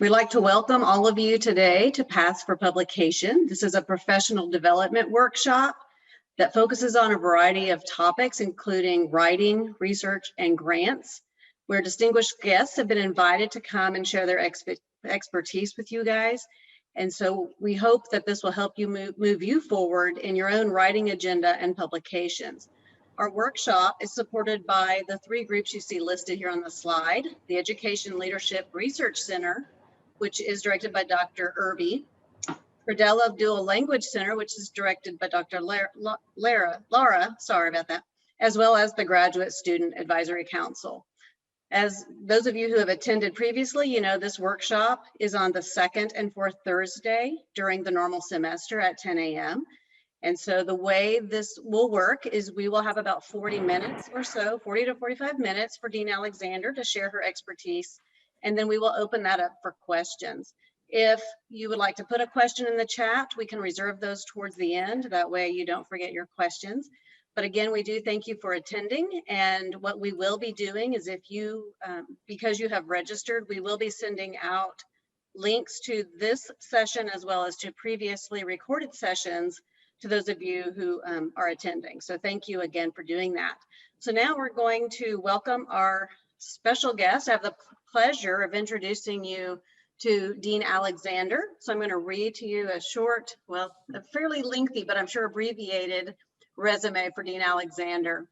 We'd like to welcome all of you today to Paths for Publication. This is a professional development workshop that focuses on a variety of topics, including writing, research, and grants, where distinguished guests have been invited to come and share their expertise with you guys. And so we hope that this will help you move you forward in your own writing agenda and publications. Our workshop is supported by the three groups you see listed here on the slide: the Education Leadership Research Center, which is directed by Dr. Irby; Cordella Dual Language Center, which is directed by Dr. Laura, sorry about that, as well as the Graduate Student Advisory Council. As those of you who have attended previously, you know this workshop is on the second and fourth Thursday during the normal semester at 10 a.m. And so the way this will work is we will have about 40 minutes or so, 40 to 45 minutes for Dean Alexander to share her expertise, and then we will open that up for questions. If you would like to put a question in the chat, we can reserve those towards the end. That way you don't forget your questions. But again, we do thank you for attending. And what we will be doing is if you, because you have registered, we will be sending out links to this session as well as to previously recorded sessions to those of you who are attending. So thank you again for doing that. So now we're going to welcome our special guest. I have the pleasure of introducing you to Dean Alexander. So I'm going to read to you a short, well, a fairly lengthy, but I'm sure abbreviated resume for Dean Alexander.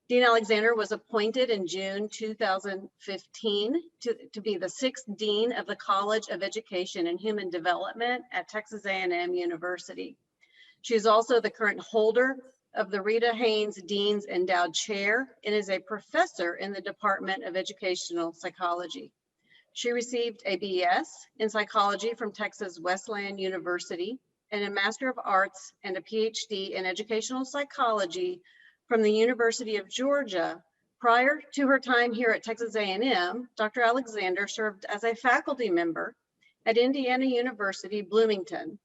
Dean Alexander was appointed in June 2015 to be the 6th Dean of the College of Education and Human Development at Texas A&M University. She is also the current holder of the Rita Haynes Dean's Endowed Chair and is a professor in the Department of Educational Psychology. She received a BS in psychology from Texas Wesleyan University and a Master of Arts and a PhD in educational psychology from the University of Georgia. Prior to her time here at Texas A&M, Dr. Alexander served as a faculty member at Indiana University, Bloomington,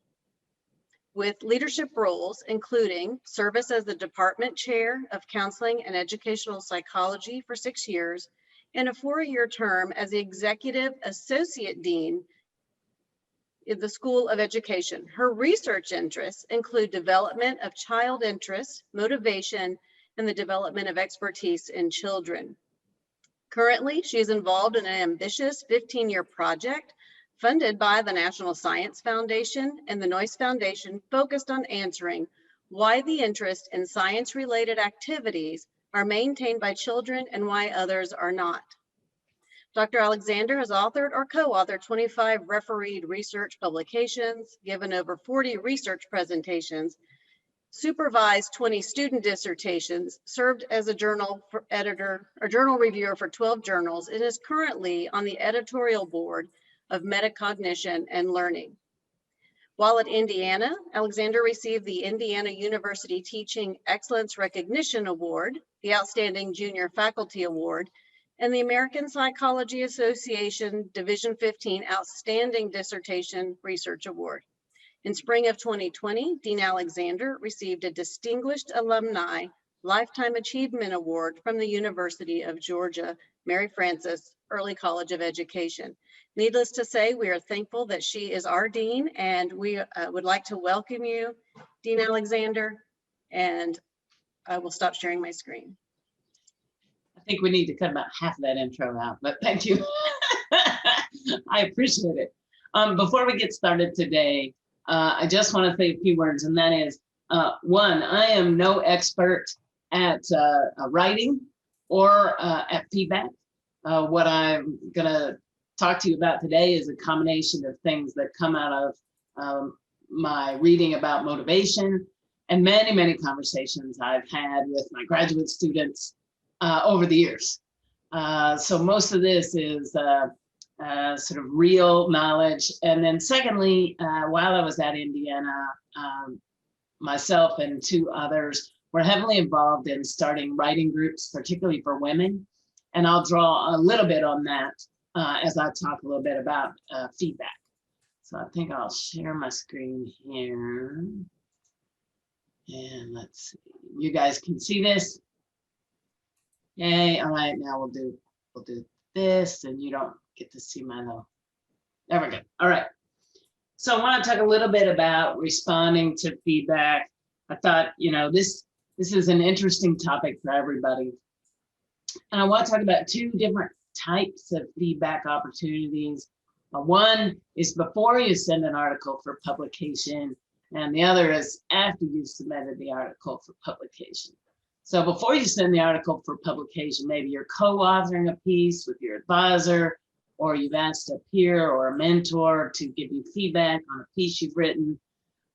with leadership roles including service as the Department Chair of Counseling and Educational Psychology for 6 years and a 4-year term as the Executive Associate Dean in the School of Education. Her research interests include development of child interests, motivation, and the development of expertise in children. Currently, she is involved in an ambitious 15-year project funded by the National Science Foundation and the Noyce Foundation, focused on answering why the interest in science-related activities are maintained by children and why others are not. Dr. Alexander has authored or co-authored 25 refereed research publications, given over 40 research presentations, supervised 20 student dissertations, served as a journal editor or journal reviewer for 12 journals, and is currently on the editorial board of Metacognition and Learning. While at Indiana, Alexander received the Indiana University Teaching Excellence Recognition Award, the Outstanding Junior Faculty Award, and the American Psychology Association Division 15 Outstanding Dissertation Research Award. In spring of 2020, Dean Alexander received a Distinguished Alumni Lifetime Achievement Award from the University of Georgia, Mary Frances Early College of Education. Needless to say, we are thankful that she is our dean, and we would like to welcome you, Dean Alexander, and I will stop sharing my screen. I think we need to cut about half of that intro out, but thank you. I appreciate it. Before we get started today, I just want to say a few words, and that is, one, I am no expert at writing or at feedback. What I'm going to talk to you about today is a combination of things that come out of my reading about motivation and many, many conversations I've had with my graduate students over the years. So most of this is sort of real knowledge. And then secondly, while I was at Indiana, myself and 2 others were heavily involved in starting writing groups, particularly for women. And I'll draw a little bit on that as I talk a little bit about feedback. So I think I'll share my screen here. And let's see, you guys can see this. Yay, all right, now we'll do this, and you don't get to see my little There we go. All right. So I want to talk a little bit about responding to feedback. I thought, this is an interesting topic for everybody. And I want to talk about two different types of feedback opportunities. One is before you send an article for publication, and the other is after you've submitted the article for publication. So before you send the article for publication, maybe you're co-authoring a piece with your advisor, or you've asked a peer or a mentor to give you feedback on a piece you've written,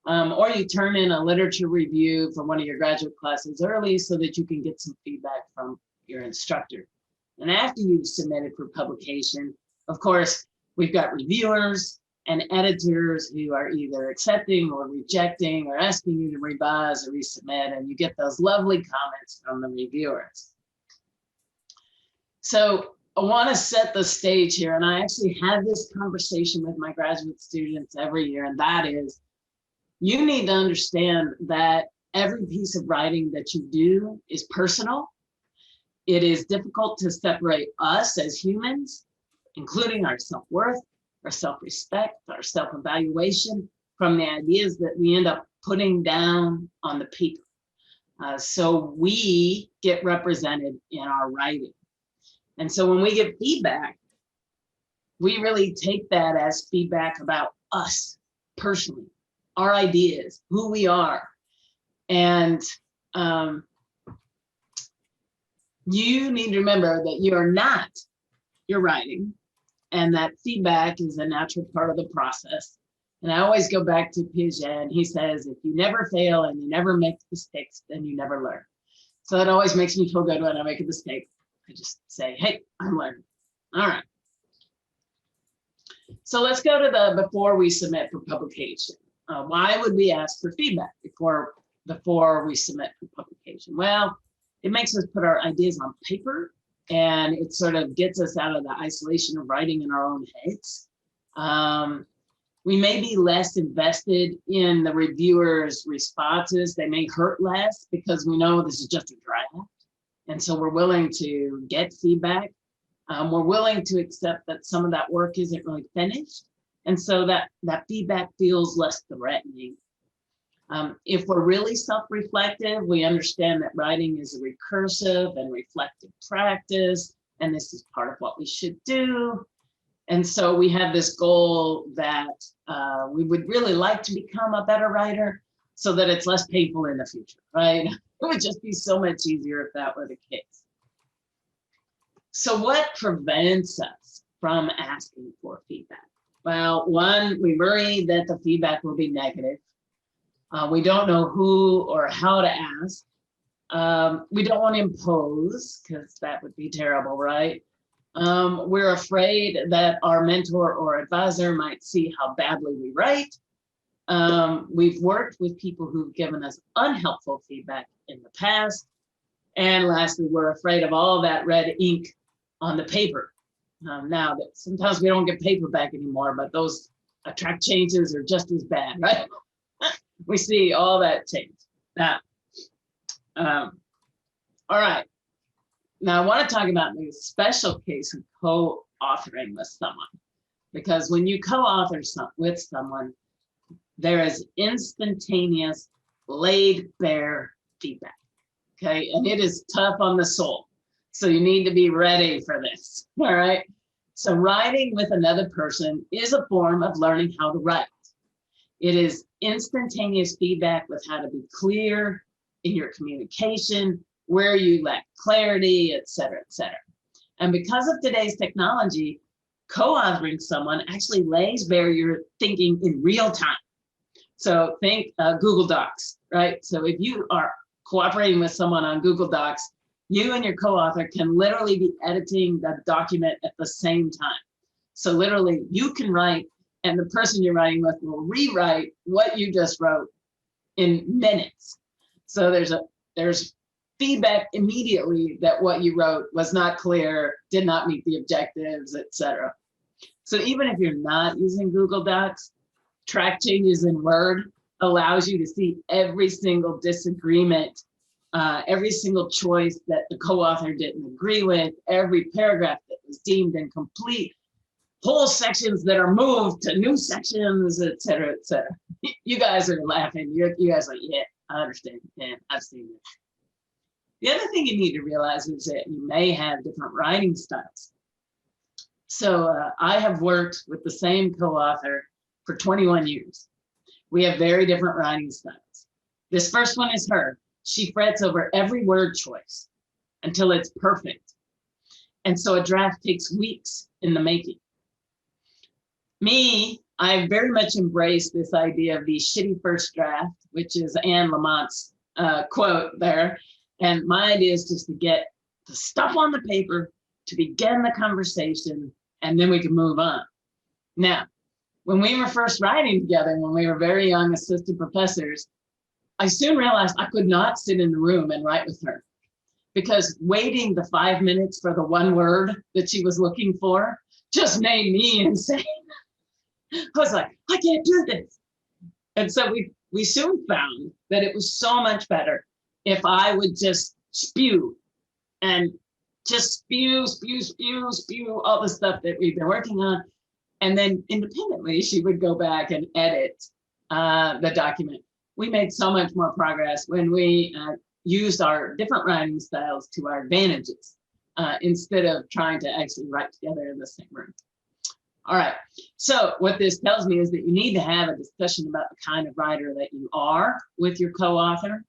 or you turn in a literature review for one of your graduate classes early so that you can get some feedback from your instructor. And after you've submitted for publication, of course, we've got reviewers and editors who are either accepting or rejecting or asking you to revise or resubmit, and you get those lovely comments from the reviewers. So I want to set the stage here, and I actually have this conversation with my graduate students every year, and that is, you need to understand that every piece of writing that you do is personal. It is difficult to separate us as humans, including our self-worth, our self-respect, our self-evaluation, from the ideas that we end up putting down on the paper. So we get represented in our writing. And so when we get feedback, we really take that as feedback about us personally, our ideas, who we are. And you need to remember that you are not your writing, and that feedback is a natural part of the process. And I always go back to Piaget, and he says, if you never fail and you never make mistakes, then you never learn. So that always makes me feel good when I make a mistake. I just say, hey, I'm learning. All right. So let's go to the before we submit for publication. Why would we ask for feedback before we submit for publication? Well, it makes us put our ideas on paper, and it sort of gets us out of the isolation of writing in our own heads. We may be less invested in the reviewer's responses. They may hurt less because we know this is just a draft. And so we're willing to get feedback. We're willing to accept that some of that work isn't really finished. And so that feedback feels less threatening. If we're really self-reflective, we understand that writing is a recursive and reflective practice, and this is part of what we should do. And so we have this goal that we would really like to become a better writer so that it's less painful in the future, right? It would just be so much easier if that were the case. So what prevents us from asking for feedback? Well, one, we worry that the feedback will be negative. We don't know who or how to ask. We don't want to impose, because that would be terrible, right? We're afraid that our mentor or advisor might see how badly we write. We've worked with people who've given us unhelpful feedback in the past. And lastly, we're afraid of all that red ink on the paper. Now that sometimes we don't get paper back anymore, but those track changes are just as bad, right? We see all that change. Now, all right. Now I want to talk about the special case of co-authoring with someone, because when you co-author with someone, there is instantaneous, laid bare feedback, okay? And it is tough on the soul. So you need to be ready for this, all right? So writing with another person is a form of learning how to write. It is instantaneous feedback with how to be clear in your communication, where you lack clarity, et cetera, et cetera. And because of today's technology, co-authoring someone actually lays bare your thinking in real time. So think Google Docs, right? So if you are cooperating with someone on Google Docs, you and your co-author can literally be editing the document at the same time. So literally you can write and the person you're writing with will rewrite what you just wrote in minutes. So there's feedback immediately that what you wrote was not clear, did not meet the objectives, etc. So even if you're not using Google Docs, track changes in Word allows you to see every single disagreement, every single choice that the co-author didn't agree with, every paragraph that was deemed incomplete. whole sections that are moved to new sections, et cetera, et cetera. You guys are laughing. You guys are like, yeah, I understand. Yeah, I've seen it. The other thing you need to realize is that you may have different writing styles. So I have worked with the same co-author for 21 years. We have very different writing styles. This first one is her. She frets over every word choice until it's perfect. And so a draft takes weeks in the making. Me, I very much embraced this idea of the shitty first draft, which is Anne Lamont's quote there. And my idea is just to get the stuff on the paper, to begin the conversation, and then we can move on. Now, when we were first writing together, when we were very young assistant professors, I soon realized I could not sit in the room and write with her, because waiting the 5 minutes for the one word that she was looking for just made me insane. I was like, I can't do this. And so we soon found that it was so much better if I would just spew and just spew all the stuff that we've been working on. And then independently, she would go back and edit the document. We made so much more progress when we used our different writing styles to our advantages instead of trying to actually write together in the same room. All right, so what this tells me is that you need to have a discussion about the kind of writer that you are with your co-author,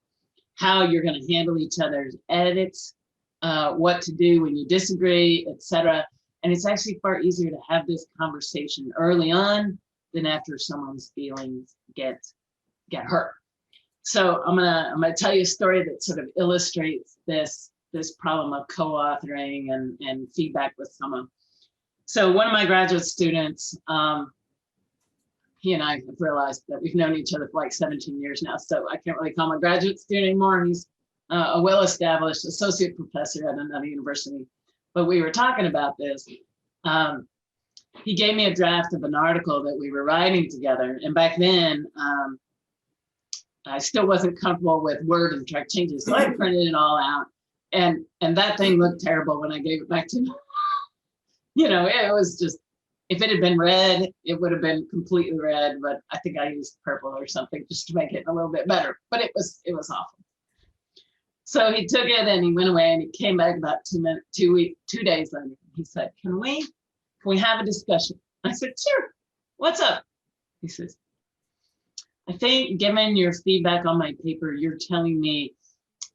how you're going to handle each other's edits, what to do when you disagree, etc. And it's actually far easier to have this conversation early on than after someone's feelings get hurt. So I'm gonna tell you a story that sort of illustrates this problem of co-authoring and feedback with someone. So one of my graduate students, he and I have realized that we've known each other for like 17 years now, so I can't really call him a graduate student anymore. He's a well-established associate professor at another university. But we were talking about this. He gave me a draft of an article that we were writing together. And back then, I still wasn't comfortable with word and track changes. So I printed it all out. And that thing looked terrible when I gave it back to him. You know, it was just, if it had been red, it would have been completely red. But I think I used purple or something just to make it a little bit better. But it was awful. So he took it and he went away and he came back about 2 days later. He said, can we have a discussion? I said, sure. What's up? He says, I think given your feedback on my paper, you're telling me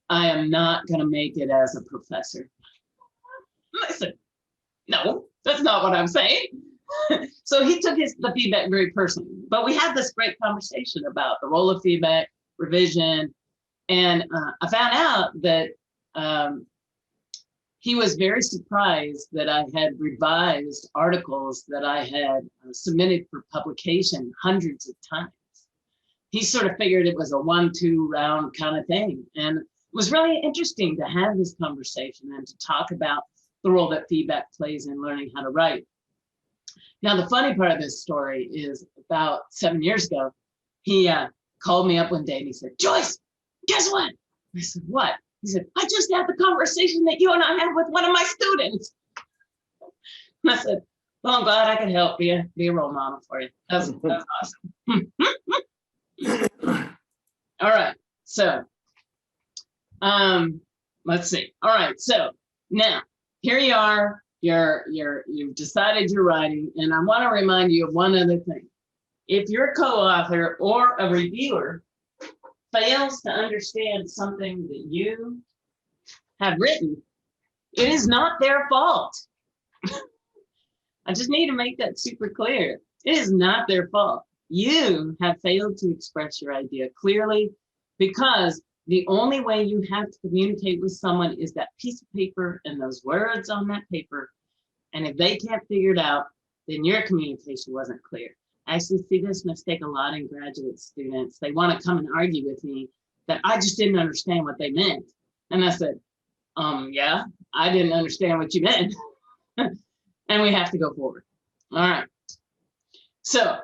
I am not going to make it as a professor. I said, no, that's not what I'm saying. So he took the feedback very personally. But we had this great conversation about the role of feedback, revision. And I found out that he was very surprised that I had revised articles that I had submitted for publication hundreds of times. He sort of figured it was a 1-2 round kind of thing. And it was really interesting to have this conversation and to talk about the role that feedback plays in learning how to write. Now, the funny part of this story is about 7 years ago, he called me up one day and he said, Joyce, guess what? I said, what? He said, I just had the conversation that you and I had with one of my students. And I said, well, I'm glad I could help be a role model for you. That's awesome. All right, so let's see. All right, so now here you are. You've decided you're writing, and I want to remind you of one other thing. If your co-author or a reviewer fails to understand something that you have written, it is not their fault. I just need to make that super clear. It is not their fault. You have failed to express your idea clearly, because the only way you have to communicate with someone is that piece of paper and those words on that paper. And if they can't figure it out, then your communication wasn't clear. I actually see this mistake a lot in graduate students. They want to come and argue with me that I just didn't understand what they meant. And I said, yeah, I didn't understand what you meant. And we have to go forward. All right. So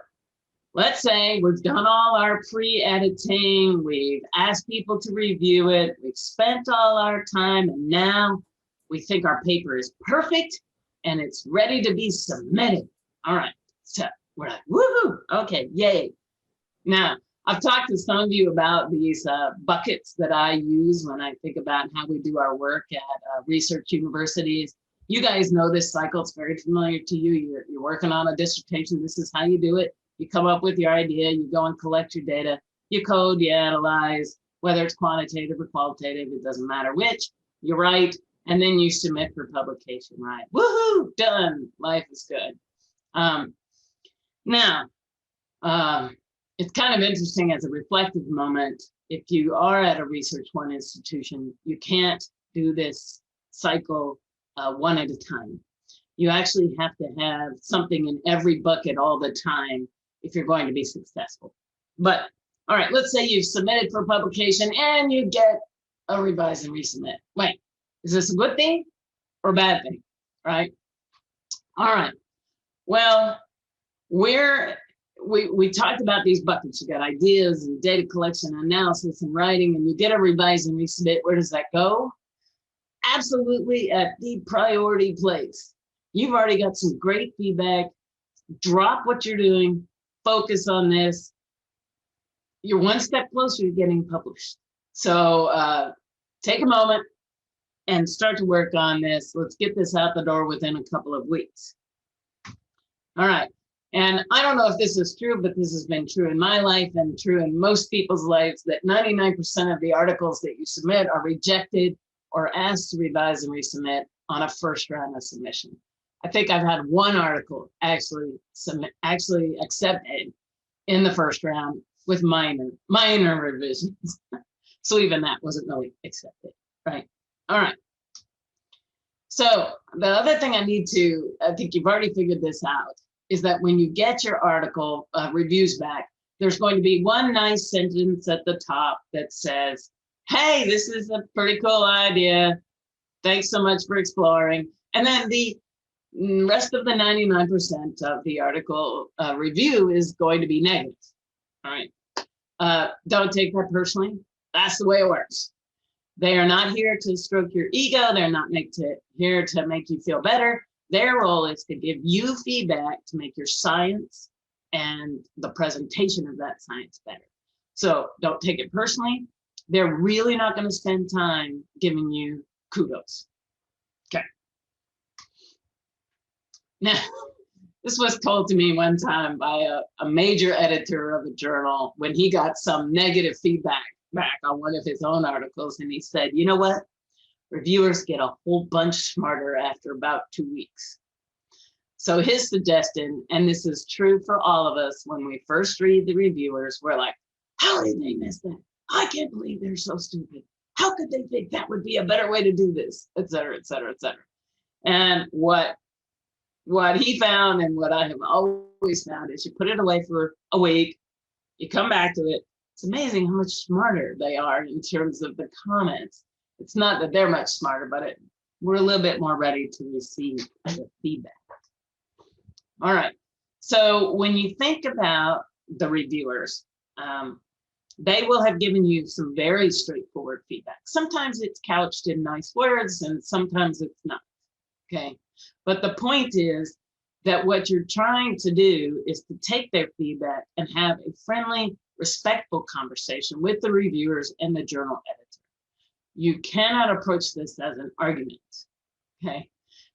let's say we've done all our pre-editing, we've asked people to review it, we've spent all our time, and now we think our paper is perfect and it's ready to be submitted. All right. So we're like, woohoo. Okay, yay. Now, I've talked to some of you about these buckets that I use when I think about how we do our work at research universities. You guys know this cycle. It's very familiar to you. You're working on a dissertation. This is how you do it. You come up with your idea. You go and collect your data. You code, you analyze, whether it's quantitative or qualitative, it doesn't matter which. You write, and then you submit for publication, right? Woohoo, done. Life is good. Now, it's kind of interesting as a reflective moment. If you are at a Research One institution, you can't do this cycle one at a time. You actually have to have something in every bucket all the time if you're going to be successful. But all right, let's say you've submitted for publication and you get a revise and resubmit. Wait, is this a good thing or a bad thing, right? All right, well, we talked about these buckets. You got ideas and data collection, analysis and writing, and you get a revise and resubmit. Where does that go? Absolutely at the priority place. You've already got some great feedback. Drop what you're doing, focus on this. You're one step closer to getting published. So take a moment and start to work on this. Let's get this out the door within a couple of weeks. All right. And I don't know if this is true, but this has been true in my life and true in most people's lives, that 99% of the articles that you submit are rejected or asked to revise and resubmit on a first round of submission. I think I've had one article actually accepted in the first round with minor revisions. So even that wasn't really accepted, right? All right. So the other thing I think you've already figured this out, is that when you get your article reviews back, there's going to be one nice sentence at the top that says, hey, this is a pretty cool idea. Thanks so much for exploring. And then the rest of the 99% of the article review is going to be negative. All right. Don't take that personally. That's the way it works. They are not here to stroke your ego. They're not here to make you feel better. Their role is to give you feedback to make your science and the presentation of that science better. So don't take it personally. They're really not going to spend time giving you kudos. Okay. Now, this was told to me one time by a major editor of a journal when he got some negative feedback back on one of his own articles. And he said, you know what? Reviewers get a whole bunch smarter after about 2 weeks. So his suggestion, and this is true for all of us, when we first read the reviewers, we're like, how did they miss that? I can't believe they're so stupid. How could they think that would be a better way to do this, et cetera, et cetera, et cetera. And what he found, and what I have always found, is you put it away for a week, you come back to it. It's amazing how much smarter they are in terms of the comments. It's not that they're much smarter, but we're a little bit more ready to receive the feedback. All right. So when you think about the reviewers, they will have given you some very straightforward feedback. Sometimes it's couched in nice words and sometimes it's not. Okay. But the point is that what you're trying to do is to take their feedback and have a friendly, respectful conversation with the reviewers and the journal editor. You cannot approach this as an argument, okay?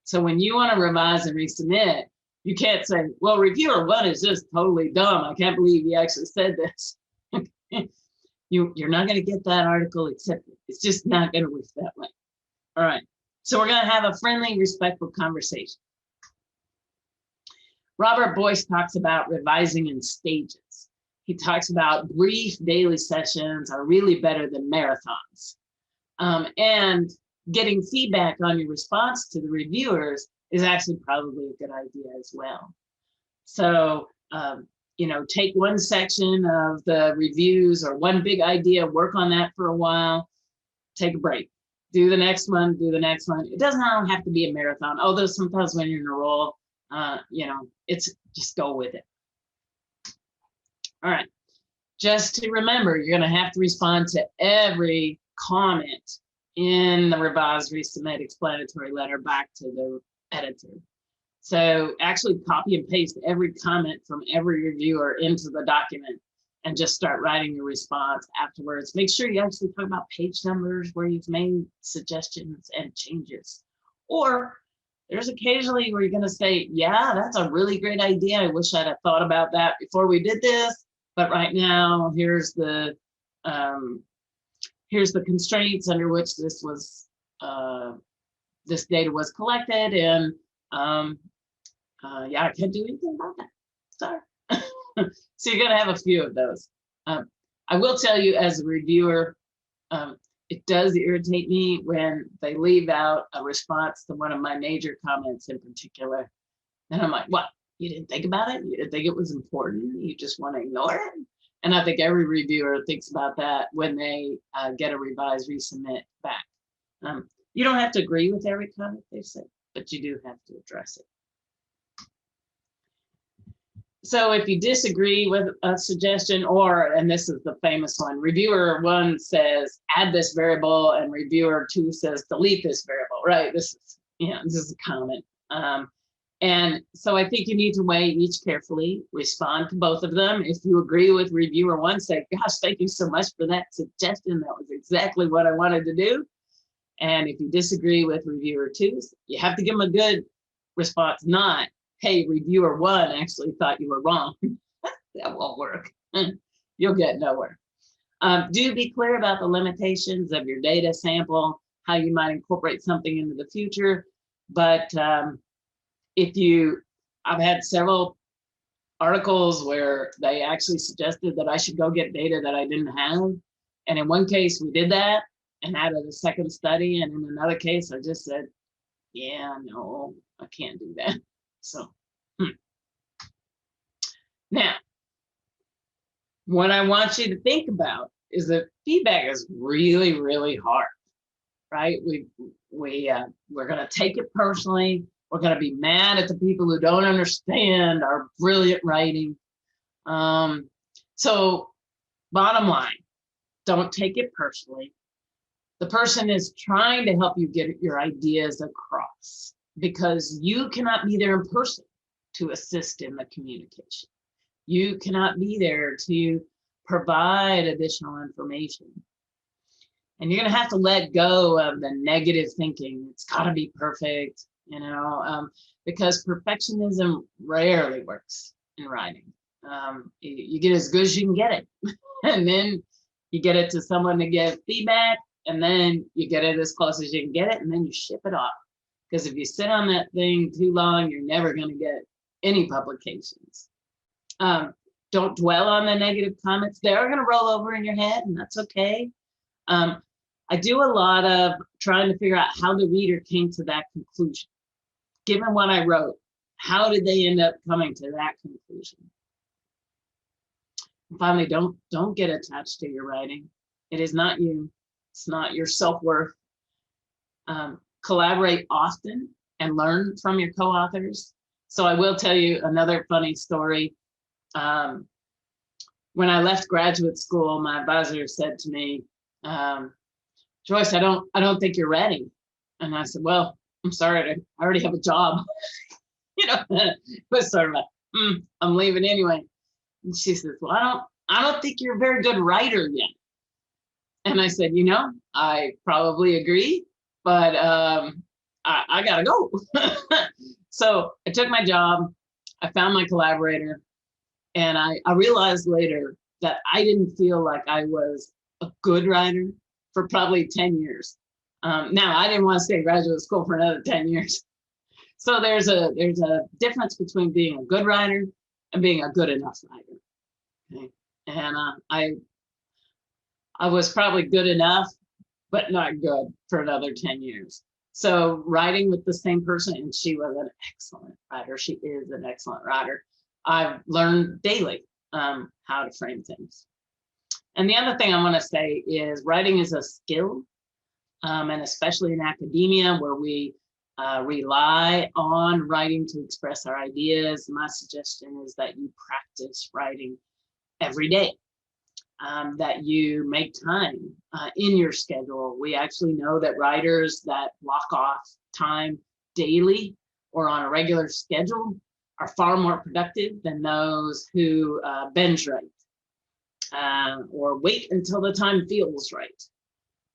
So when you want to revise and resubmit, you can't say, well, reviewer one is just totally dumb. I can't believe he actually said this. You're not going to get that article accepted. It's just not going to work that way. All right, so we're going to have a friendly, respectful conversation. Robert Boyce talks about revising in stages. He talks about brief daily sessions are really better than marathons. And getting feedback on your response to the reviewers is actually probably a good idea as well. So, take one section of the reviews or one big idea, work on that for a while, take a break, do the next one, do the next one. It doesn't have to be a marathon, although sometimes when you're in a role, it's just go with it. All right, just to remember, you're going to have to respond to every comment in the revised resubmit explanatory letter back to the editor. So actually copy and paste every comment from every reviewer into the document and just start writing your response afterwards. Make sure you actually talk about page numbers where you've made suggestions and changes. Or there's occasionally where you're going to say, yeah, that's a really great idea. I wish I'd have thought about that before we did this. But right now, here's the constraints under which this data was collected, and yeah, I can't do anything about that. Sorry. So you're gonna have a few of those. I will tell you, as a reviewer, it does irritate me when they leave out a response to one of my major comments in particular. And I'm like, what? You didn't think about it? You didn't think it was important? You just want to ignore it? And I think every reviewer thinks about that when they get a revised resubmit back. You don't have to agree with every comment they say, but you do have to address it. So if you disagree with a suggestion, or, and this is the famous one, reviewer 1 says, add this variable, and reviewer 2 says, delete this variable, right? This is common. And so I think you need to weigh each carefully, respond to both of them. If you agree with reviewer 1, say, gosh, thank you so much for that suggestion. That was exactly what I wanted to do. And if you disagree with reviewer 2, you have to give them a good response, not, hey, reviewer 1 actually thought you were wrong. That won't work. You'll get nowhere. Do be clear about the limitations of your data sample, how you might incorporate something into the future. But I've had several articles where they actually suggested that I should go get data that I didn't have. And in one case, we did that and added a second study. And in another case, I just said, yeah, no, I can't do that. So, Now, what I want you to think about is that feedback is really, really hard, right? We're going to take it personally. We're going to be mad at the people who don't understand our brilliant writing. So, bottom line, don't take it personally. The person is trying to help you get your ideas across, because you cannot be there in person to assist in the communication. You cannot be there to provide additional information. And you're going to have to let go of the negative thinking. It's got to be perfect, because perfectionism rarely works in writing. You get as good as you can get it. And then you get it to someone to give feedback, and then you get it as close as you can get it, and then you ship it off. Because if you sit on that thing too long, you're never going to get any publications. Don't dwell on the negative comments. They're going to roll over in your head, and that's okay. I do a lot of trying to figure out how the reader came to that conclusion. Given what I wrote, how did they end up coming to that conclusion? And finally, don't get attached to your writing. It is not you. It's not your self-worth. Collaborate often and learn from your co-authors. So I will tell you another funny story. When I left graduate school, my advisor said to me, Joyce, I don't think you're ready. And I said, well, I'm sorry, I already have a job. It was sort of like, I'm leaving anyway. And she says, well, I don't think you're a very good writer yet. And I said, I probably agree, but I gotta go. So I took my job, I found my collaborator, and I realized later that I didn't feel like I was a good writer for probably 10 years. Now, I didn't want to stay in graduate school for another 10 years. So there's a difference between being a good writer and being a good enough writer. Okay? And I was probably good enough, but not good for another 10 years. So writing with the same person, and she was an excellent writer. She is an excellent writer. I've learned daily how to frame things. And the other thing I want to say is writing is a skill, and especially in academia where we rely on writing to express our ideas. My suggestion is that you practice writing every day. That you make time in your schedule. We actually know that writers that block off time daily or on a regular schedule are far more productive than those who binge write or wait until the time feels right.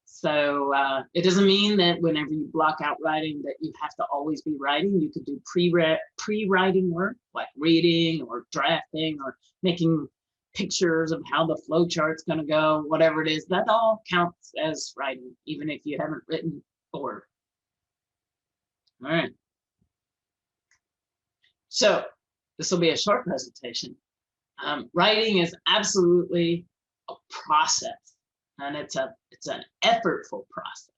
So it doesn't mean that whenever you block out writing that you have to always be writing. You could do pre-writing work like reading or drafting or making pictures of how the flow chart's going to go, whatever it is. That all counts as writing, even if you haven't written or. All right. So this will be a short presentation. Writing is absolutely a process, and it's an effortful process.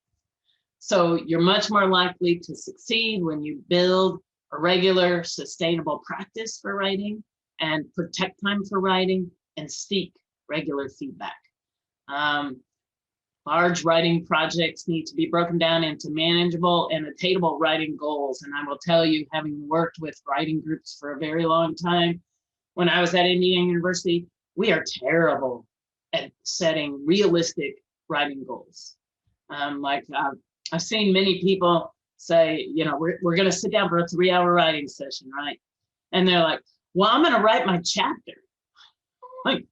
So you're much more likely to succeed when you build a regular, sustainable practice for writing and protect time for writing and seek regular feedback. Large writing projects need to be broken down into manageable and attainable writing goals. And I will tell you, having worked with writing groups for a very long time, when I was at Indiana University, we are terrible at setting realistic writing goals. I've seen many people say, you know, we're going to sit down for a 3-hour writing session, right? And they're like, well, I'm going to write my chapter. Like,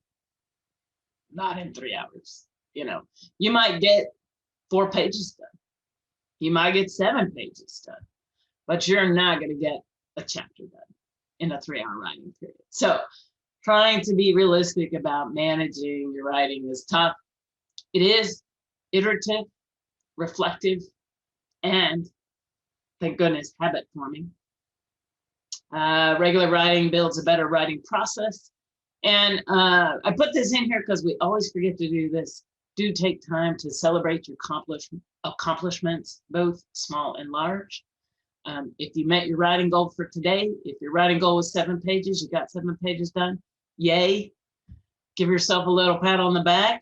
not in 3 hours. You know, you might get 4 pages done. You might get 7 pages done, but you're not going to get a chapter done in a 3-hour writing period. So trying to be realistic about managing your writing is tough. It is iterative, reflective, and thank goodness, habit forming. Regular writing builds a better writing process. And I put this in here because we always forget to do this. Do take time to celebrate your accomplishments, both small and large. If you met your writing goal for today, if your writing goal was 7 pages, you got 7 pages done, yay. Give yourself a little pat on the back.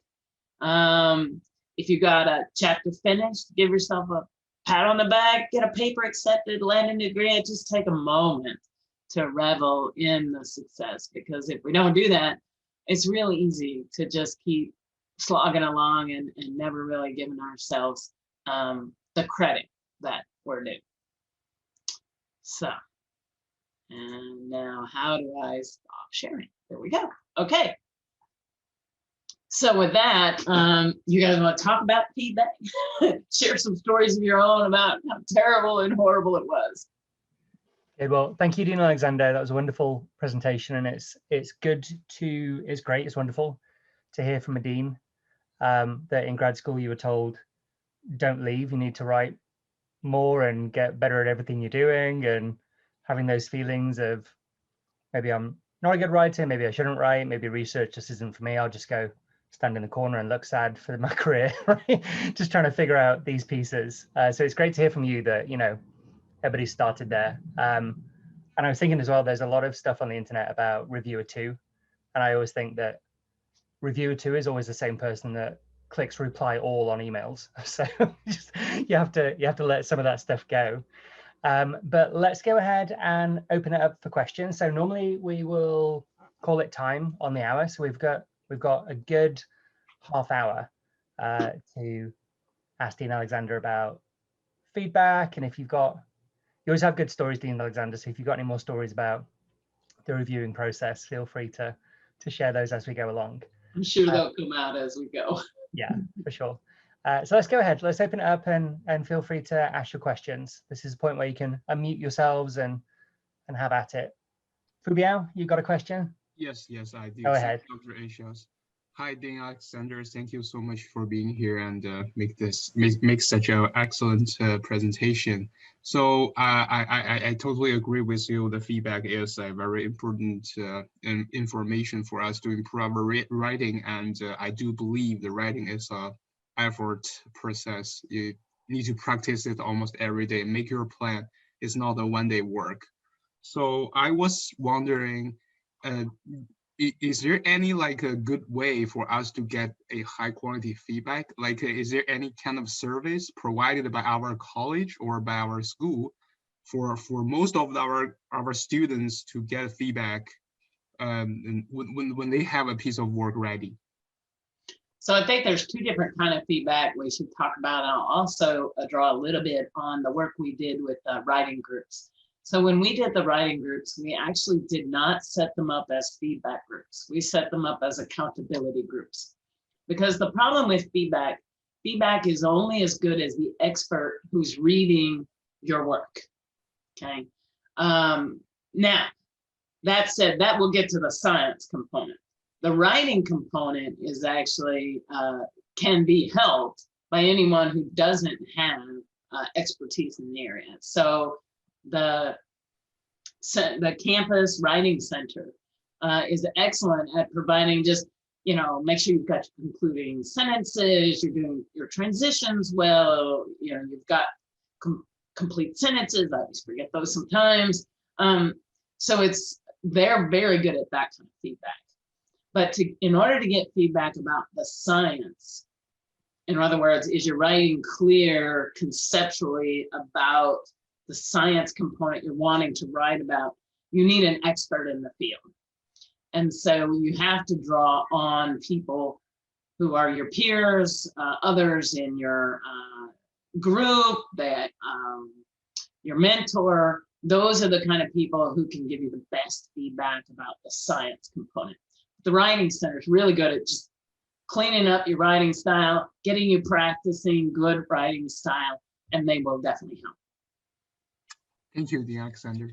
If you got a chapter finished, give yourself a pat on the back, get a paper accepted, land a grant. Just take a moment to revel in the success, because if we don't do that, it's really easy to just keep slogging along and never really giving ourselves the credit that we're due. So, and now how do I stop sharing? There we go. Okay. So with that, you guys want to talk about feedback? Share some stories of your own about how terrible and horrible it was. Okay, well, thank you, Dean Alexander. That was a wonderful presentation, and it's great, it's wonderful to hear from a dean that in grad school you were told, don't leave, you need to write more and get better at everything you're doing, and having those feelings of maybe I'm not a good writer, maybe I shouldn't write, maybe research just isn't for me, I'll just go stand in the corner and look sad for my career, right? Just trying to figure out these pieces. So it's great to hear from you that, you know, everybody started there. And I was thinking as well, there's a lot of stuff on the internet about reviewer 2. And I always think that reviewer 2 is always the same person that clicks reply all on emails. So just, you have to let some of that stuff go. But let's go ahead and open it up for questions. So normally we will call it time on the hour. So we've got a good half hour to ask Dean Alexander about feedback. And if you always have good stories, Dean Alexander. So if you've got any more stories about the reviewing process, feel free to share those as we go along. I'm sure they'll come out as we go. Yeah, for sure. So let's go ahead. Let's open it up and feel free to ask your questions. This is a point where you can unmute yourselves and have at it. Fubiao, you got a question? Yes, I do. Go ahead. Dr. Asias. Hi, Dean Alexander. Thank you so much for being here and make such an excellent presentation. So I totally agree with you. The feedback is a very important information for us to improve our writing, and I do believe the writing is a effort process. You need to practice it almost every day. Make your plan. It's not a one-day work. So I was wondering, is there any like a good way for us to get a high quality feedback? Like, is there any kind of service provided by our college or by our school for most of our students to get feedback when they have a piece of work ready? So I think there's 2 different kind of feedback we should talk about. And I'll also draw a little bit on the work we did with writing groups. So when we did the writing groups, we actually did not set them up as feedback groups. We set them up as accountability groups. Because the problem with feedback is only as good as the expert who's reading your work, okay? Now, that said, that will get to the science component. The writing component is actually, can be helped by anyone who doesn't have expertise in the area. So the campus writing center is excellent at providing just, you know, make sure you've got your concluding sentences, you're doing your transitions well, you know, you've got complete sentences. I always forget those sometimes. So they're very good at that kind of feedback. But in order to get feedback about the science, in other words, is your writing clear conceptually about the science component you're wanting to write about, you need an expert in the field. And so you have to draw on people who are your peers, others in your group, that your mentor. Those are the kind of people who can give you the best feedback about the science component. The writing center is really good at just cleaning up your writing style, getting you practicing good writing style, and they will definitely help. Thank you, Dean Alexander.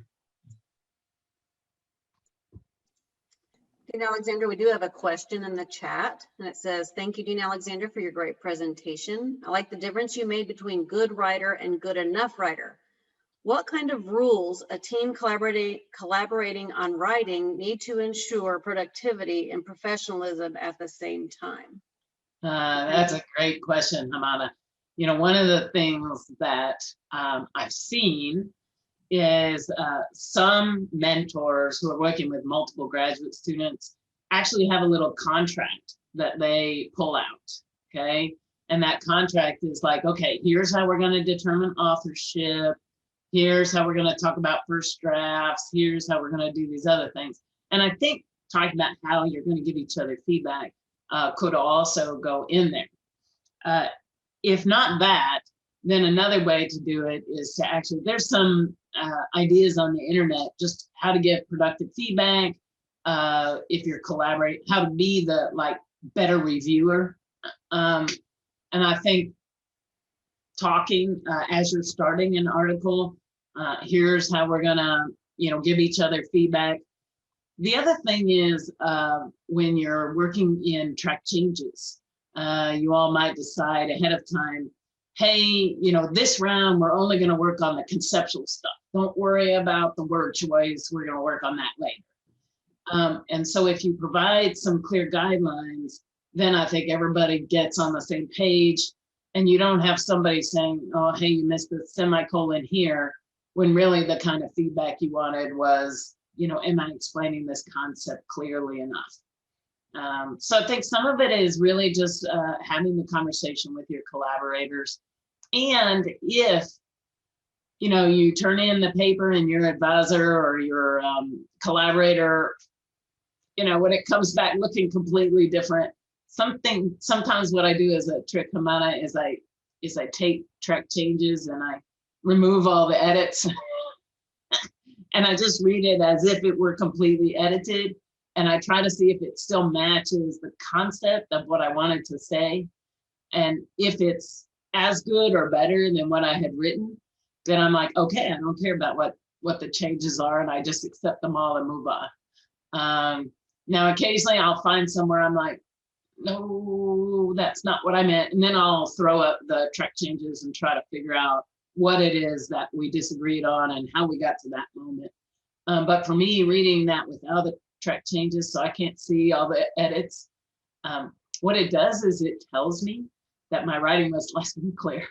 Dean Alexander, we do have a question in the chat, and it says, thank you, Dean Alexander, for your great presentation. I like the difference you made between good writer and good enough writer. What kind of rules a team collaborating on writing need to ensure productivity and professionalism at the same time? That's a great question, Hamada. You know, one of the things that I've seen is some mentors who are working with multiple graduate students actually have a little contract that they pull out, okay? And that contract is like, okay, here's how we're going to determine authorship. Here's how we're going to talk about first drafts. Here's how we're going to do these other things. And I think talking about how you're going to give each other feedback could also go in there. If not that, then another way to do it is to actually, there's some ideas on the internet, just how to get productive feedback. If you're collaborating, how to be the better reviewer. And I think talking as you're starting an article, here's how we're gonna, give each other feedback. The other thing is when you're working in track changes, you all might decide ahead of time, hey, this round, we're only gonna work on the conceptual stuff. Don't worry about the word choice, we're gonna work on that later. And so if you provide some clear guidelines, then I think everybody gets on the same page, and you don't have somebody saying, oh, hey, you missed the semicolon here, when really the kind of feedback you wanted was, am I explaining this concept clearly enough? So I think some of it is really just having the conversation with your collaborators. And if, you turn in the paper and your advisor or your collaborator, when it comes back looking completely different, sometimes what I do as a trick, Hamana, is I take track changes and I remove all the edits and I just read it as if it were completely edited. And I try to see if it still matches the concept of what I wanted to say. And if it's as good or better than what I had written, then I'm like, okay, I don't care about what the changes are, and I just accept them all and move on. Now, occasionally I'll find somewhere I'm like, no, that's not what I meant. And then I'll throw up the track changes and try to figure out what it is that we disagreed on and how we got to that moment. But for me, reading that without the track changes, so I can't see all the edits, what it does is it tells me that my writing was less than clear.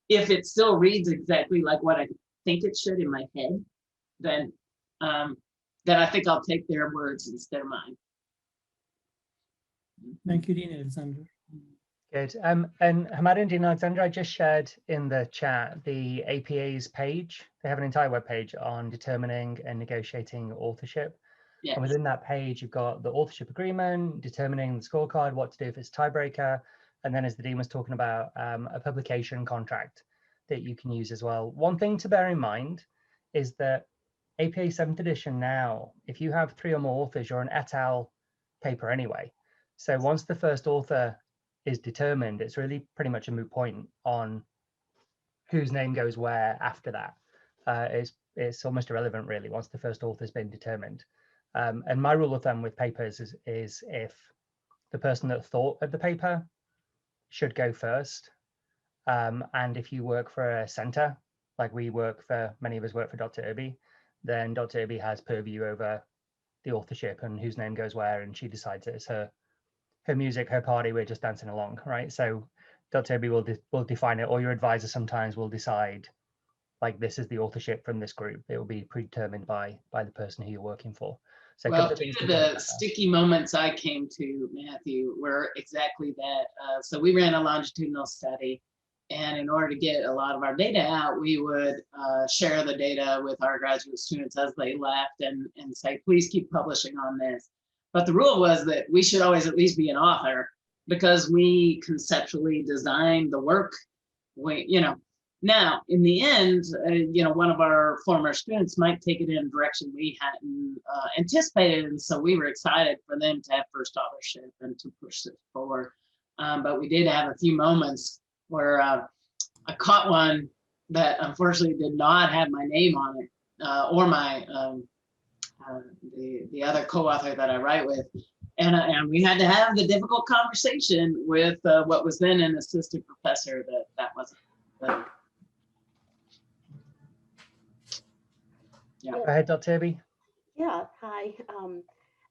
If it still reads exactly like what I think it should in my head, then I think I'll take their words instead of mine. Thank you, Dean Alexander. Good. And Hamada and Dean Alexander, I just shared in the chat the APA's page. They have an entire web page on determining and negotiating authorship. Yes. And within that page, you've got the authorship agreement, determining the scorecard, what to do if it's tiebreaker. And then, as the Dean was talking about, a publication contract that you can use as well. One thing to bear in mind is that APA 7th edition now, if you have 3 or more authors, you're an et al. Paper anyway. So once the first author is determined, it's really pretty much a moot point on whose name goes where after that. It's almost irrelevant really once the first author's been determined. And my rule of thumb with papers is if the person that thought of the paper should go first. And if you work for a center, like many of us work for Dr. Irby, then Dr. Irby has purview over the authorship and whose name goes where, and she decides it's her music, her party, we're just dancing along, right? So Dr. Irby will define it, or your advisor sometimes will decide, like, this is the authorship from this group. It will be predetermined by the person who you're working for. So well, the sticky moments I came to, Matthew, were exactly that. So we ran a longitudinal study, and in order to get a lot of our data out, we would share the data with our graduate students as they left and say, please keep publishing on this. But the rule was that we should always at least be an author, because we conceptually designed the work. Now, in the end, one of our former students might take it in a direction we hadn't anticipated. And so we were excited for them to have first authorship and to push it forward. But we did have a few moments where I caught one that unfortunately did not have my name on it, or my the other co-author that I write with. And we had to have the difficult conversation with what was then an assistant professor that wasn't. Yeah. Go ahead, Dr. Irby. Yeah, hi.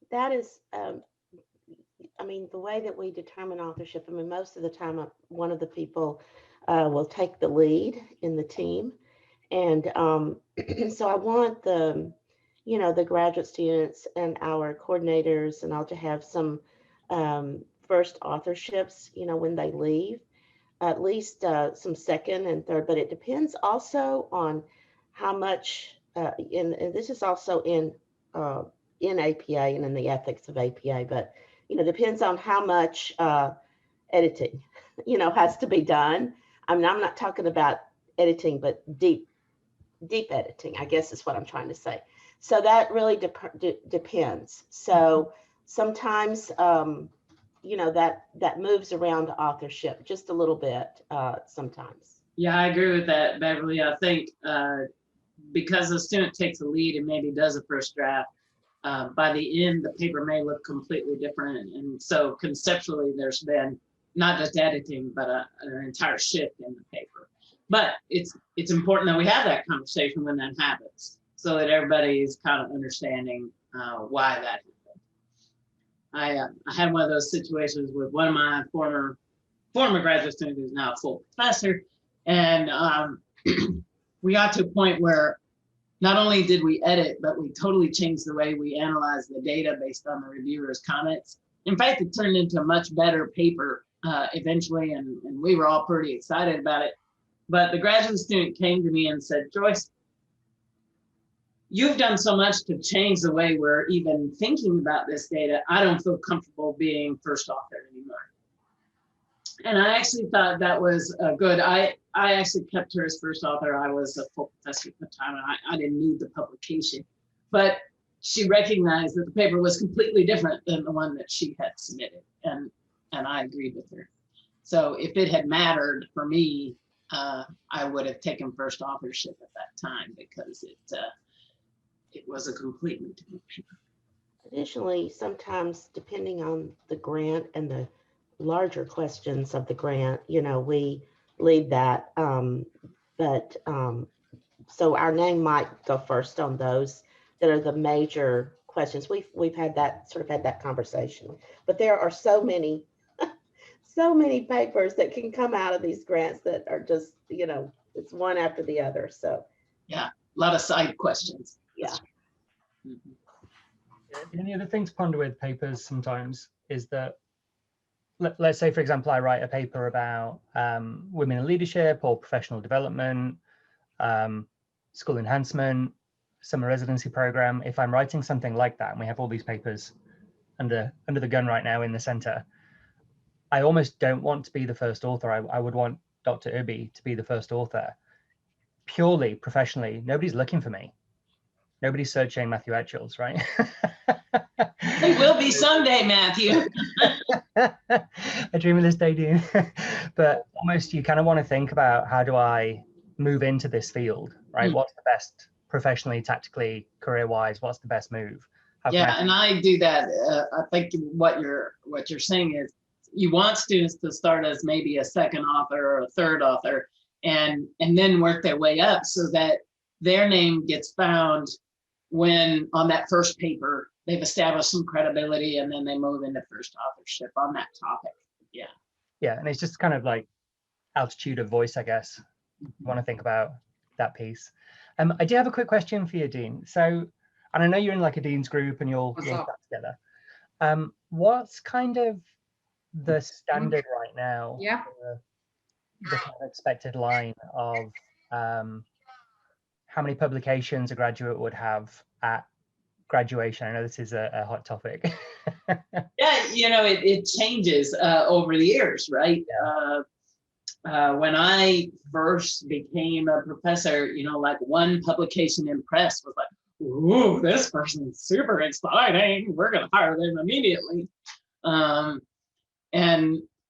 That is, I mean, the way that we determine authorship, I mean, most of the time, one of the people will take the lead in the team. And so I want the graduate students and our coordinators and all to have some first authorships, when they leave, at least some second and third, but it depends also on how much, and this is also in APA and in the ethics of APA, but, depends on how much editing, has to be done. I mean, I'm not talking about editing, but deep editing, I guess is what I'm trying to say. So that really depends. So sometimes, that moves around authorship just a little bit sometimes. Yeah, I agree with that, Beverly. I think because the student takes the lead and maybe does a first draft, by the end, the paper may look completely different. And so conceptually, there's been not just editing, but an entire shift in the paper. But it's important that we have that conversation when that happens, so that everybody is kind of understanding why that happened. I had one of those situations with one of my former graduate students who's now a full professor, and we got to a point where not only did we edit, but we totally changed the way we analyzed the data based on the reviewers' comments. In fact, it turned into a much better paper eventually, and we were all pretty excited about it. But the graduate student came to me and said, Joyce, you've done so much to change the way we're even thinking about this data. I don't feel comfortable being first author anymore. And I actually thought that was good. I actually kept her as first author. I was a full professor at the time, and I didn't need the publication. But she recognized that the paper was completely different than the one that she had submitted. And I agreed with her. So if it had mattered for me, I would have taken first authorship at that time, because it was a completely different paper. Additionally, sometimes depending on the grant and the larger questions of the grant, we leave that. So our name might go first on those that are the major questions. We've had that conversation, but there are so many papers that can come out of these grants that are just, it's one after the other. So yeah, a lot of side questions. Yeah. Mm-hmm. Any other thing to ponder with papers sometimes is that, let's say, for example, I write a paper about women in leadership or professional development, school enhancement, summer residency program. If I'm writing something like that, and we have all these papers under the gun right now in the center, I almost don't want to be the first author. I would want Dr. Irby to be the first author. purely professionally, nobody's looking for me. Nobody's searching Matthew Etchells, right? They will be someday, Matthew. I dream of this day, Dean. But almost you kind of want to think about, how do I move into this field, right? What's the best professionally, tactically, career-wise? What's the best move? How can Yeah, and I do that. I think what you're saying is you want students to start as maybe a second author or a third author, and then work their way up so that their name gets found when on that first paper they've established some credibility, and then they move into first authorship on that topic. Yeah. Yeah, and it's just kind of like altitude of voice, I guess. You want to think about that piece. I do have a quick question for you, Dean. So, and I know you're in like a dean's group and you'll that together. What's kind of the standard right now? Yeah. The kind of expected line of how many publications a graduate would have at graduation? I know this is a hot topic. Yeah, it changes over the years, right? When I first became a professor, like one publication in press was like, ooh, this person's super exciting. We're going to hire them immediately. And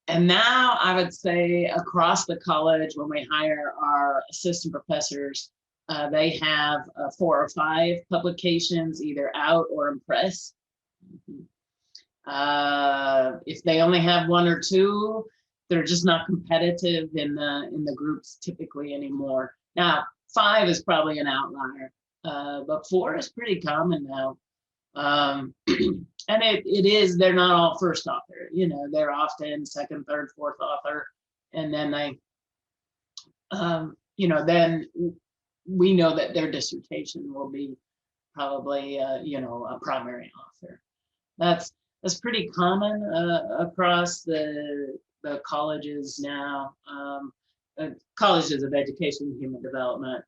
now I would say across the college, when we hire our assistant professors, they have 4 or 5 publications either out or in press. If they only have 1 or 2, they're just not competitive in the groups typically anymore. Now, 5 is probably an outlier, but 4 is pretty common now. And it is, they're not all first author, they're often second, third, fourth author. And then they, then we know that their dissertation will be probably, a primary author. That's pretty common across the colleges now, colleges of education and human development.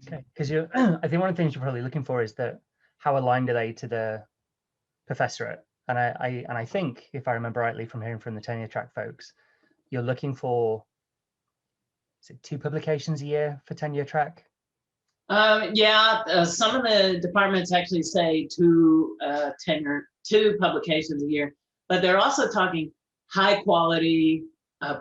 Okay, because I think one of the things you're probably looking for is that how aligned are they to the professorate? And I think, if I remember rightly from hearing from the tenure track folks, you're looking for, is it 2 publications a year for tenure track? Some of the departments actually say 2 publications a year, but they're also talking high quality,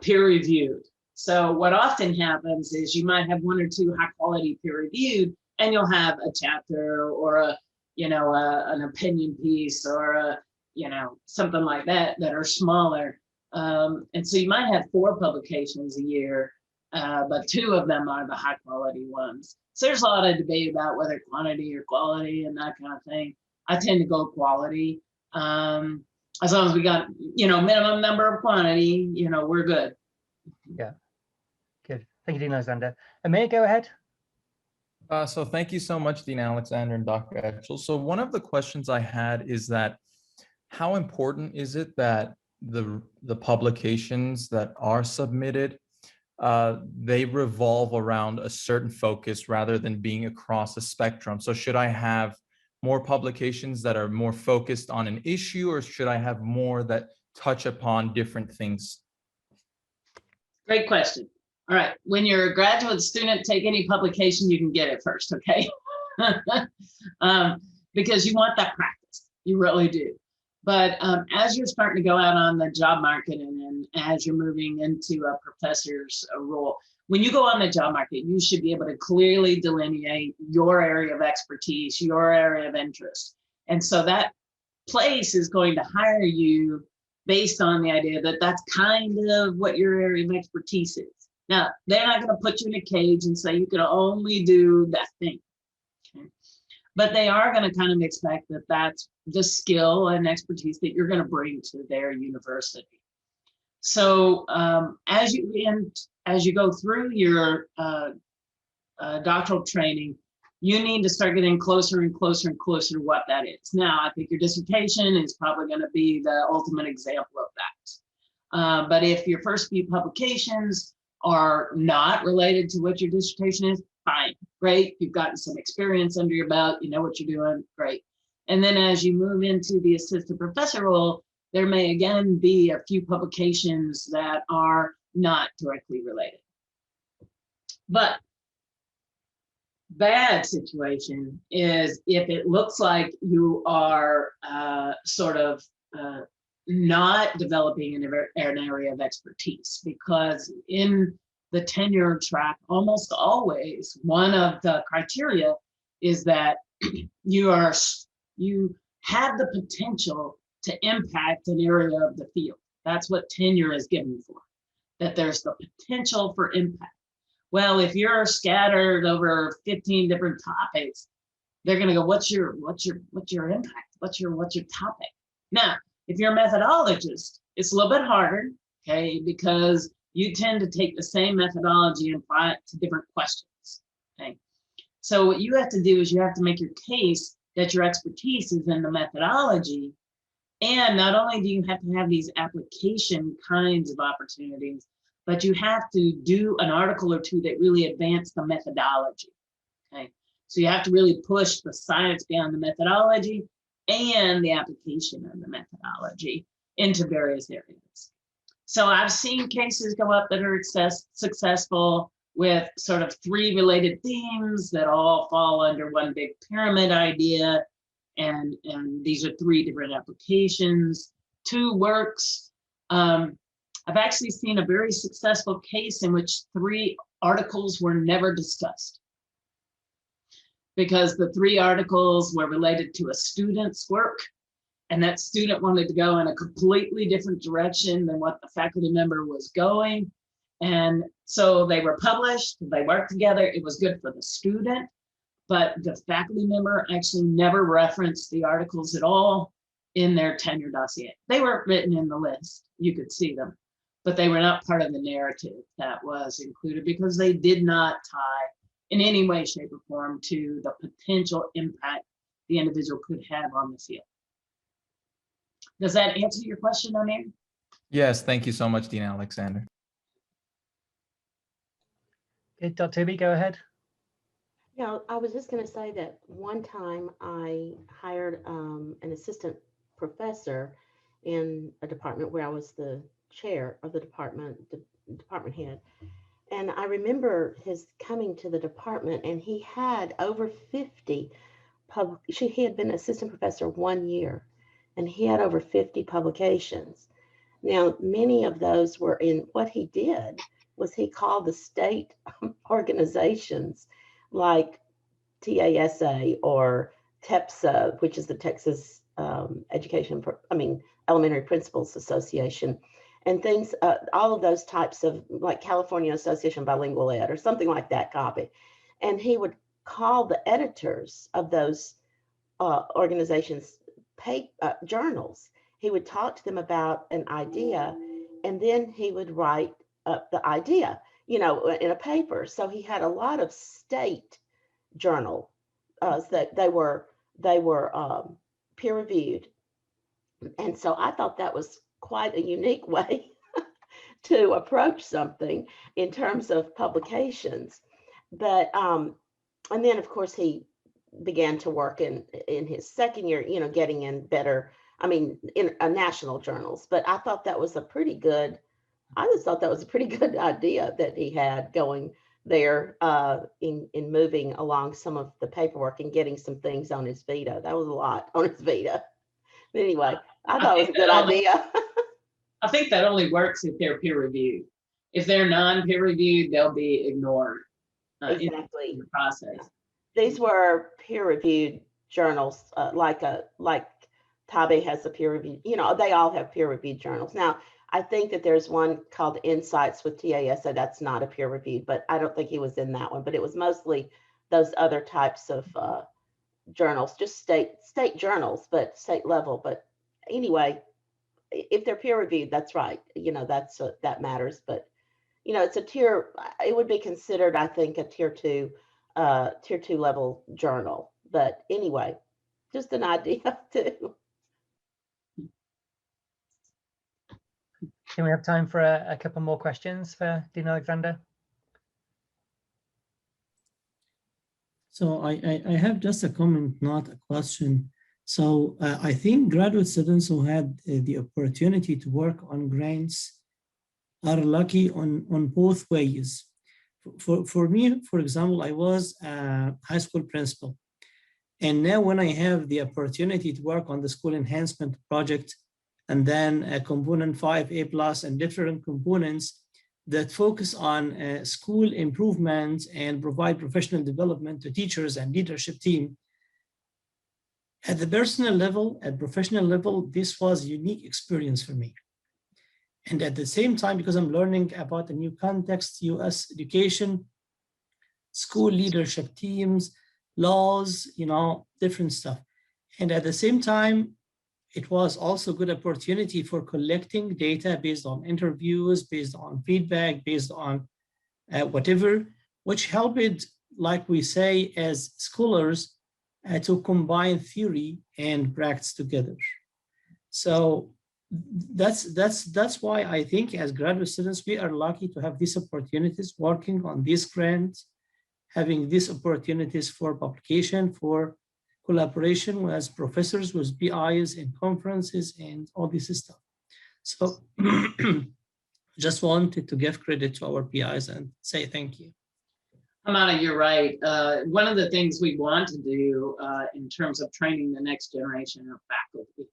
peer reviewed. So what often happens is you might have 1 or 2 high quality peer reviewed, and you'll have a chapter or an opinion piece or something like that are smaller. And so you might have 4 publications a year, but 2 of them are the high quality ones. So there's a lot of debate about whether quantity or quality and that kind of thing. I tend to go quality. As long as we got, minimum number of quantity, we're good. Yeah, good. Thank you, Dean Alexander. And may I go ahead? So thank you so much, Dean Alexander and Dr. Etchell. So one of the questions I had is that how important is it that the publications that are submitted, they revolve around a certain focus rather than being across a spectrum? So should I have more publications that are more focused on an issue, or should I have more that touch upon different things? Great question. All right, when you're a graduate student, take any publication you can get at first, okay? Because you want that practice, you really do. But as you're starting to go out on the job market and as you're moving into a professor's role, when you go on the job market, you should be able to clearly delineate your area of expertise, your area of interest. And so that place is going to hire you based on the idea that that's kind of what your area of expertise is. Now, they're not going to put you in a cage and say you can only do that thing. Okay? But they are going to kind of expect that that's the skill and expertise that you're going to bring to their university. So as you go through your doctoral training, you need to start getting closer and closer and closer to what that is. Now, I think your dissertation is probably going to be the ultimate example of that. But if your first few publications are not related to what your dissertation is, fine, great. You've gotten some experience under your belt, you know what you're doing, great. And then as you move into the assistant professor role, there may again be a few publications that are not directly related. But bad situation is if it looks like you are sort of not developing an area of expertise, because in the tenure track, almost always one of the criteria is that you have the potential to impact an area of the field. That's what tenure is given for, that there's the potential for impact. Well, if you're scattered over 15 different topics, they're going to go, what's your impact? What's your topic? Now, if you're a methodologist, it's a little bit harder, okay, because you tend to take the same methodology and apply it to different questions, okay? So what you have to do is you have to make your case that your expertise is in the methodology. And not only do you have to have these application kinds of opportunities, but you have to do an article or two that really advance the methodology, okay? So you have to really push the science beyond the methodology and the application of the methodology into various areas. So I've seen cases go up that are successful with sort of 3 related themes that all fall under one big pyramid idea. And these are 3 different applications, 2 works. I've actually seen a very successful case in which 3 articles were never discussed, because the 3 articles were related to a student's work, and that student wanted to go in a completely different direction than what the faculty member was going. And so they were published, they worked together, it was good for the student, but the faculty member actually never referenced the articles at all in their tenure dossier. They were written in the list, you could see them, but they were not part of the narrative that was included because they did not tie in any way, shape, or form to the potential impact the individual could have on the field. Does that answer your question, Amir? Yes, thank you so much, Dean Alexander. Okay, Dr. Toby, go ahead. Yeah, I was just going to say that one time I hired an assistant professor in a department where I was the chair of the department head. And I remember his coming to the department, and he had over 50 he had been assistant professor 1 year, and he had over 50 publications. Now, many of those were in, what he did was he called the state organizations like TASA or TEPSA, which is the Texas Elementary Principals Association, and things, all of those types of, like California Association of Bilingual Ed or something like that copy. And he would call the editors of those organizations journals. He would talk to them about an idea, and then he would write up the idea, in a paper. So he had a lot of state journal that they were peer reviewed. And so I thought that was quite a unique way to approach something in terms of publications. But and then of course he began to work in his second year, getting in better, in national journals. But I thought that was I just thought that was a pretty good idea that he had going there in moving along some of the paperwork and getting some things on his Vita. That was a lot on his Vita. But anyway, I thought it was a good idea. I think that only works if they're peer reviewed. If they're non-peer reviewed, they'll be ignored Exactly. in the process. These were peer reviewed journals, like Tabe has a peer review. They all have peer reviewed journals. Now, I think that there's one called Insights with TASA. That's not a peer reviewed, but I don't think he was in that one. But it was mostly those other types of journals, just state journals, but state level. But anyway, if they're peer reviewed, that's right. That matters. But it's a tier. It would be considered, I think, a tier 2 level journal. But anyway, just an idea too. Can we have time for a couple more questions for Dean Alexander? So I have just a comment, not a question. So I think graduate students who had the opportunity to work on grants are lucky on both ways. for me, for example, I was a high school principal. And now when I have the opportunity to work on the school enhancement project, and then a component 5A+ and different components that focus on school improvement and provide professional development to teachers and leadership team. At the personal level, at professional level, this was a unique experience for me. And at the same time, because I'm learning about a new context, US education, school leadership teams, laws, different stuff. And at the same time, it was also a good opportunity for collecting data based on interviews, based on feedback, based on whatever, which helped, like we say, as scholars, to combine theory and practice together. So that's why I think as graduate students, we are lucky to have these opportunities working on these grants, having these opportunities for publication, for collaboration with professors, with PIs in conferences and all this stuff. So just wanted to give credit to our PIs and say thank you. Amanda, you're right. One of the things we want to do in terms of training the next generation of faculty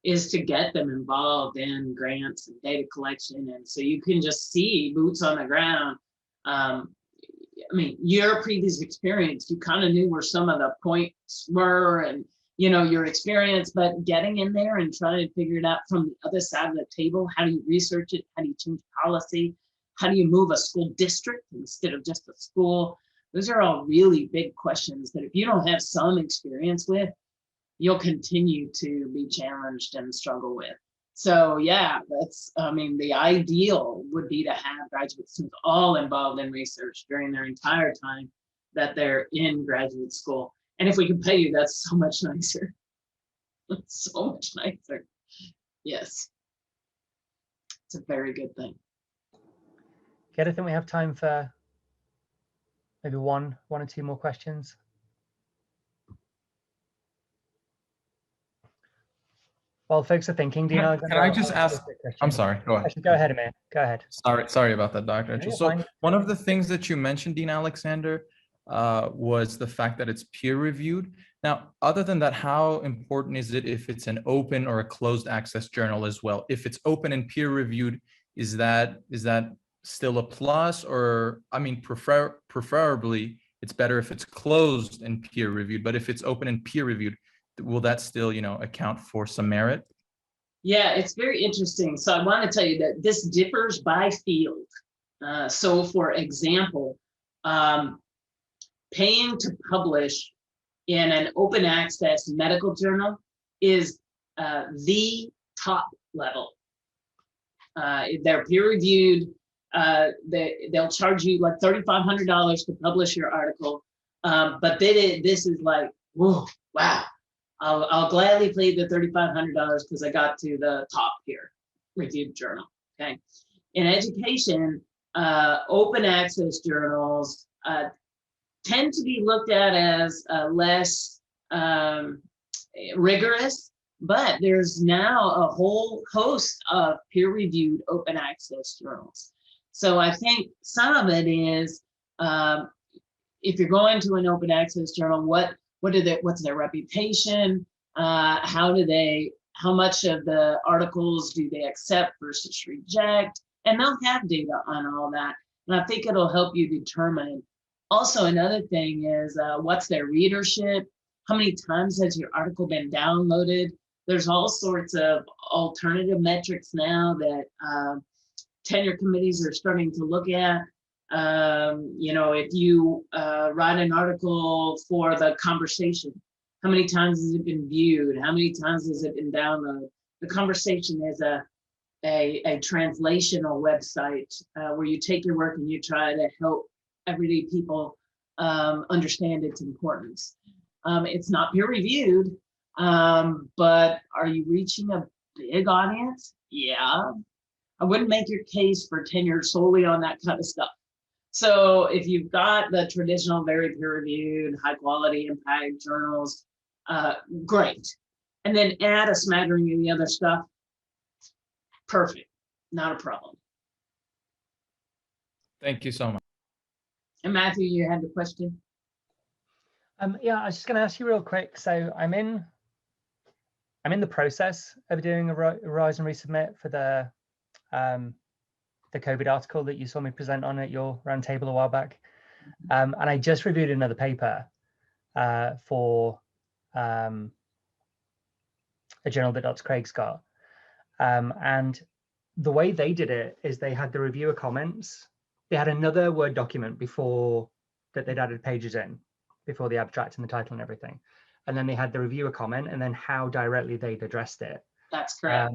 is to get them involved in grants and data collection. And so you can just see boots on the ground. I mean, your previous experience, you kind of knew where some of the points were and, your experience, but getting in there and trying to figure it out from the other side of the table, how do you research it? How do you change policy? How do you move a school district instead of just a school? Those are all really big questions that if you don't have some experience with, you'll continue to be challenged and struggle with. So yeah, the ideal would be to have graduate students all involved in research during their entire time that they're in graduate school. And if we can pay you, that's so much nicer. That's so much nicer. Yes. It's a very good thing. Okay, I think we have time for maybe one or two more questions. While folks are thinking, Dean Alexander, Can I just ask? I'm sorry. Go ahead. Actually, go ahead, Amir. Go ahead. Sorry about that, Dr. No, you're So fine. one of the things that you mentioned, Dean Alexander, was the fact that it's peer reviewed. Now, other than that, how important is it if it's an open or a closed access journal as well? If it's open and peer reviewed, is that still a plus? Or preferably it's better if it's closed and peer reviewed, but if it's open and peer reviewed, will that still, account for some merit? Yeah, it's very interesting. So I want to tell you that this differs by field. So for example, paying to publish in an open access medical journal is the top level. They're peer reviewed. They'll charge you like $3,500 to publish your article. But this is like, whoa, wow. I'll gladly pay the $3,500 because I got to the top peer reviewed journal. Okay. In education, open access journals tend to be looked at as less rigorous, but there's now a whole host of peer-reviewed open access journals. So I think some of it is, if you're going to an open access journal, what's their reputation? How much of the articles do they accept versus reject? And they'll have data on all that. And I think it'll help you determine. Also, another thing is what's their readership? How many times has your article been downloaded? There's all sorts of alternative metrics now that tenure committees are starting to look at. If you write an article for the conversation, how many times has it been viewed? How many times has it been downloaded? The conversation is a translational website where you take your work and you try to help everyday people understand its importance. It's not peer reviewed, but are you reaching a big audience? Yeah. I wouldn't make your case for tenure solely on that kind of stuff. So if you've got the traditional, very peer-reviewed, high-quality impact journals, great. And then add a smattering of the other stuff, perfect, not a problem. Thank you so much. And Matthew, you had the question? Yeah, I was just going to ask you real quick. So I'm in the process of doing a revise and resubmit for the COVID article that you saw me present on at your roundtable a while back. And I just reviewed another paper for a journal that Dr. Craig's got. And the way they did it is they had the reviewer comments. They had another Word document before that they'd added pages in, before the abstract and the title and everything. And then they had the reviewer comment and then how directly they'd addressed it. That's correct.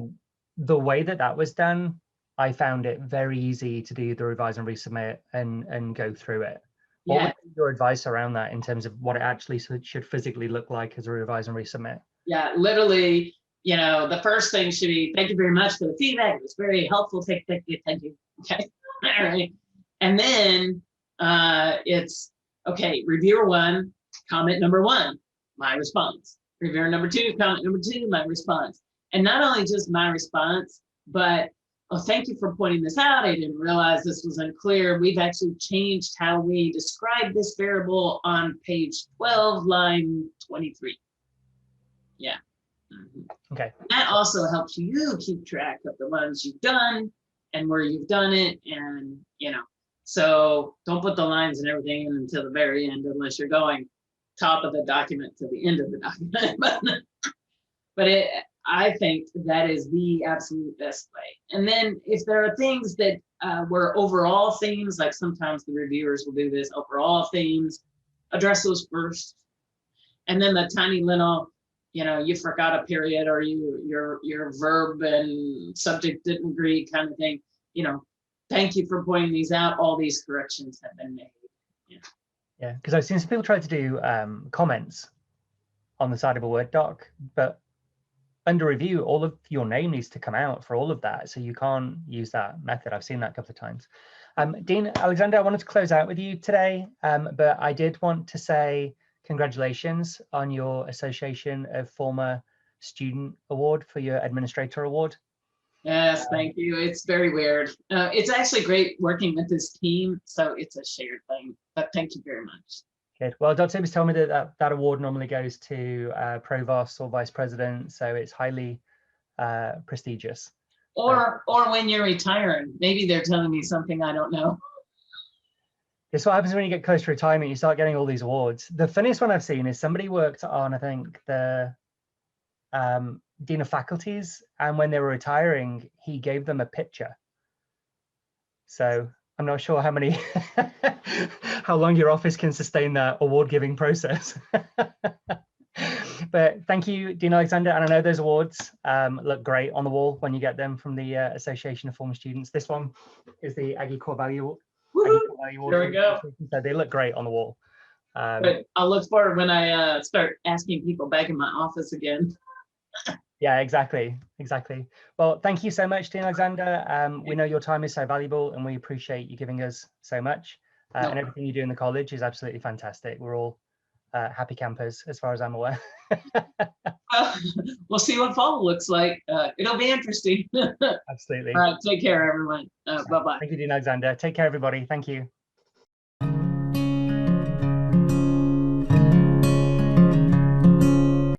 The way that was done, I found it very easy to do the revise and resubmit and go through it. What would be your advice around that in terms of what it actually should physically look like as a revise and resubmit? Yeah, literally, you know, the first thing should be, thank you very much for the feedback. It was very helpful. Thank you. Okay. All right. And then it's, okay, reviewer 1, comment number 1, my response. Reviewer number 2, comment number 2, my response. And not only just my response, but, oh, thank you for pointing this out. I didn't realize this was unclear. We've actually changed how we describe this variable on page 12, line 23. Yeah. Okay. That also helps you keep track of the ones you've done and where you've done it. And, you know, so don't put the lines and everything in until the very end, unless you're going top of the document to the end of the document. But I think that is the absolute best way. And then if there are things that were overall themes, like sometimes the reviewers will do this, overall themes, address those first. And then the tiny little, you know, you forgot a period or your verb and subject didn't agree kind of thing, you know, thank you for pointing these out. All these corrections have been made. Yeah, because I've seen some people try to do comments on the side of a Word doc, but under review, all of your name needs to come out for all of that. So you can't use that method. I've seen that a couple of times. Dean Alexander, I wanted to close out with you today, but I did want to say congratulations on your Association of Former Student Award for your Administrator Award. Yes, thank you. It's very weird. It's actually great working with this team. So it's a shared thing, but thank you very much. Good. Well, Dr. Tibbs told me that award normally goes to provosts or vice presidents, so it's highly prestigious. Or when you're retiring, maybe they're telling me something I don't know. It's what happens when you get close to retirement, you start getting all these awards. The funniest one I've seen is somebody worked on, I think, the Dean of Faculties, and when they were retiring, he gave them a picture. So I'm not sure how many, how long your office can sustain that award-giving process. But thank you, Dean Alexander. And I know those awards look great on the wall when you get them from the Association of Former Students. This one is the Aggie Core Value Award. There we go. So they look great on the wall. But I'll look forward when I start asking people back in my office again. Yeah, exactly. Well, thank you so much, Dean Alexander. We know your time is so valuable and we appreciate you giving us so much. And everything you do in the college is absolutely fantastic. We're all happy campers as far as I'm aware. We'll see what fall looks like. It'll be interesting. Absolutely. All right, take care, everyone. Bye-bye. Thank you, Dean Alexander. Take care, everybody. Thank you.